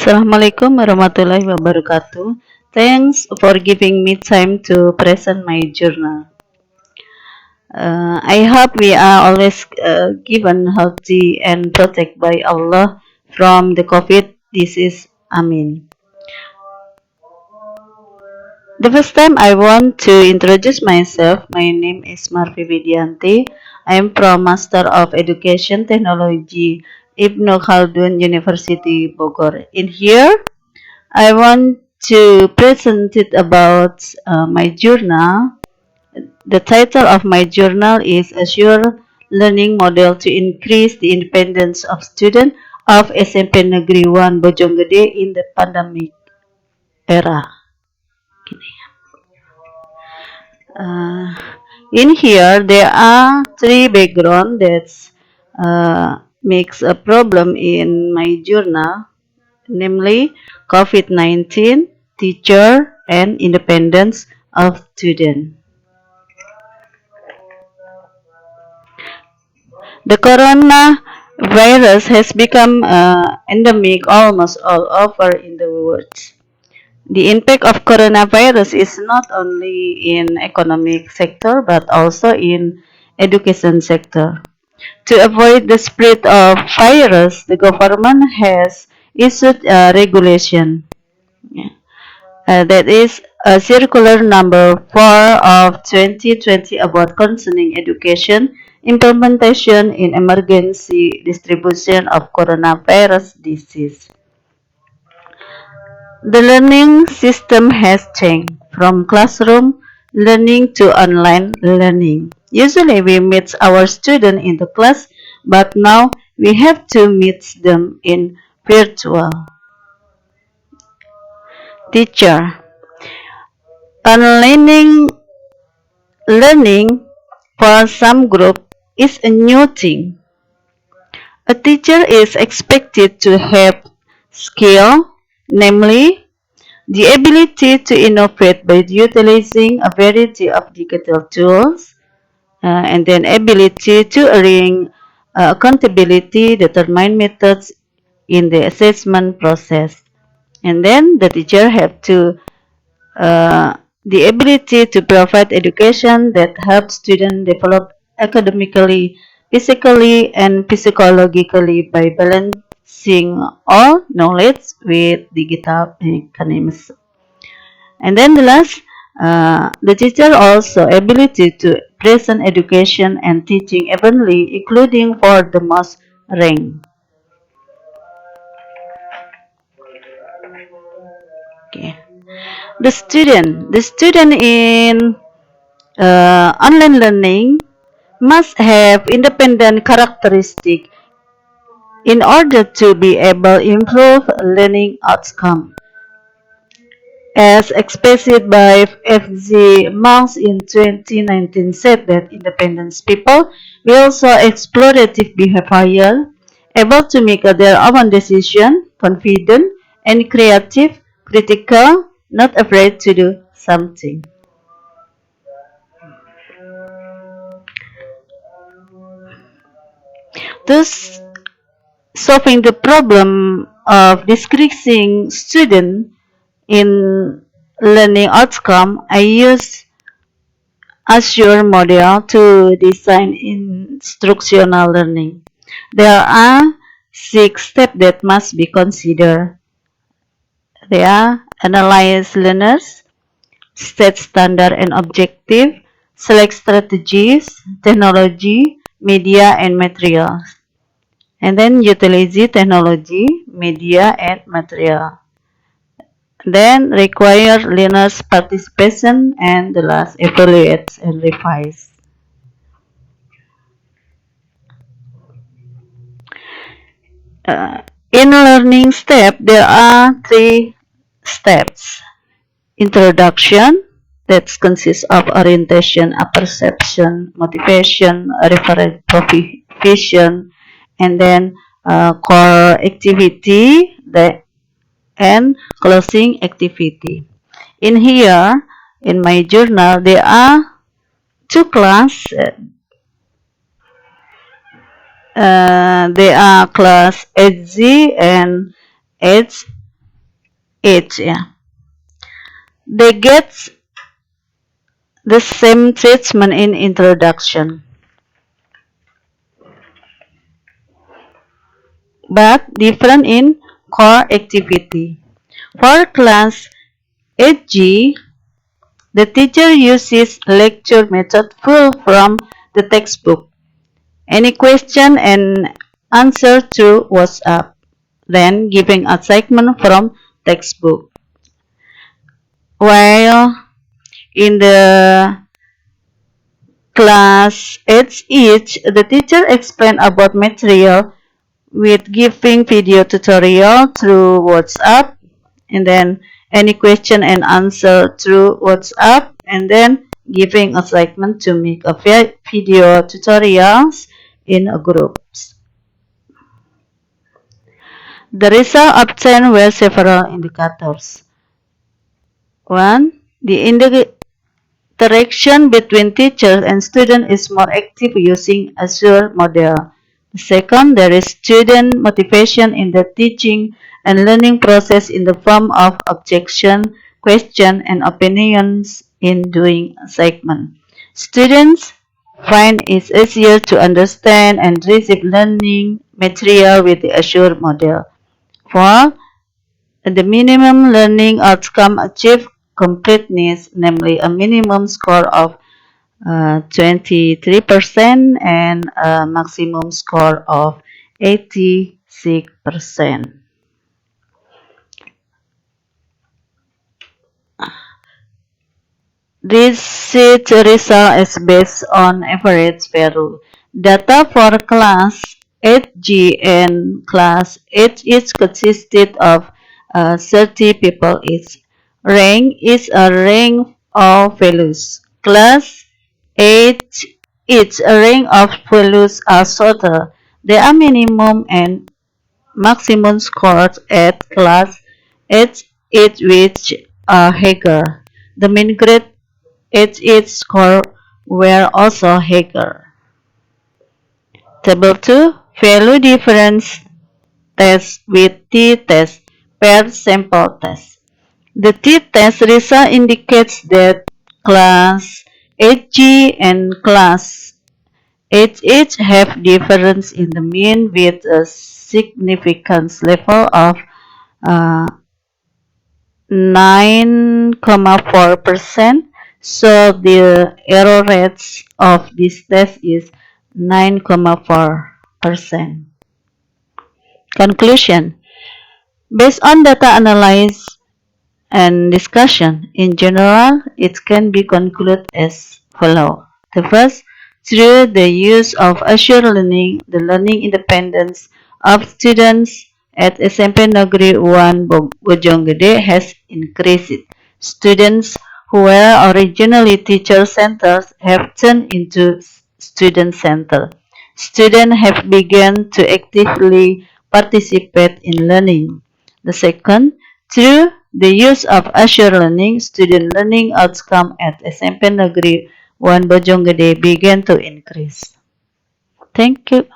Assalamualaikum warahmatullahi wabarakatuh. Thanks for giving me time to present my journal. I hope we are always given healthy and protected by Allah from the COVID disease. Amin. The first time I want to introduce myself. My name is Marfi Widianti. I am from Master of Education Technology, Ibnu Khaldun University, Bogor. In here, I want to present it about my journal. The title of my journal is Assure Learning Model to Increase the Independence of Students of SMP Negeri 1 Bojonggede in the Pandemic Era. In here, there are three backgrounds that makes a problem in my journal, namely COVID-19, teacher, and independence of student. The coronavirus has become endemic almost all over in the world. The impact of coronavirus is not only in economic sector but also in education sector. To avoid the spread of virus, the government has issued a regulation. That is circular number 4 of 2020 about concerning education, implementation in emergency distribution of coronavirus disease. The learning system has changed from classroom learning to online learning. Usually we meet our students in the class, but now we have to meet them in virtual. Teacher. Online learning for some group is a new thing. A teacher is expected to have skill, namely the ability to innovate by utilizing a variety of digital tools, and then ability to earn accountability, determine methods in the assessment process. And then the teacher have to the ability to provide education that helps students develop academically, physically, and psychologically by balancing all knowledge with digital mechanisms. And then the last, the teacher also ability to present education and teaching evenly, including for the most rank. Okay. The student in online learning must have independent characteristic in order to be able to improve learning outcome. As expressed by F.G. Monks in 2019 said that independent people will also explorative behavior, able to make their own decision, confident and creative, critical, not afraid to do something. Thus, solving the problem of decreasing student in learning outcome, I use Assure model to design instructional learning. There are 6 steps that must be considered. They are analyze learners, set standard and objective, select strategies, technology, media, and materials. And then utilize technology, media, and material. Then require learners' participation, and the last evaluate and revise. In learning step, there are 3 steps. Introduction, that consists of orientation, perception, motivation, reference provision, and then core activity, and closing activity. In here, in my journal, there are 2 classes. They are class HZ and HZ. age. Yeah. They get the same treatment in introduction, but different in core activity. For class 8G, the teacher uses lecture method full from the textbook. Any question and answer through WhatsApp, then giving assignment from textbook. While in the class 8H, the teacher explain about material with giving video tutorial through WhatsApp, and then any question and answer through WhatsApp, and then giving assignment to make a video tutorials in a groups. The result obtained were several indicators. One, the interaction between teachers and students is more active using Azure model. Second, there is student motivation in the teaching and learning process in the form of objection, question, and opinions in doing assignment. Students find it easier to understand and receive learning material with the Azure model. 4. The minimum learning outcome achieved completeness, namely a minimum score of 23% and a maximum score of 86%. This sheet result is based on average value. Data for class 8G and class 8 each consisted of 30 people each. Rank is a rank of values. Class 8 each a rank of values are shorter. There are minimum and maximum scores at class 8 which are higher. The mean grade each score were also higher. Table 2. Value difference test with t-test paired sample test. The t-test result indicates that class 8G and class 8H have difference in the mean with a significance level of 9,4%. So the error rate of this test is 9,4%. Conclusion. Based on data analysis and discussion, in general, it can be concluded as follows. The first, through the use of Azure Learning, the learning independence of students at SMP Negeri 1 Bojonggede has increased. Students who were originally teacher-centered have turned into student-centered. Students have begun to actively participate in learning. The second, through the use of Azure Learning, student learning outcome at SMP Negeri 1 Bojonggede began to increase. Thank you.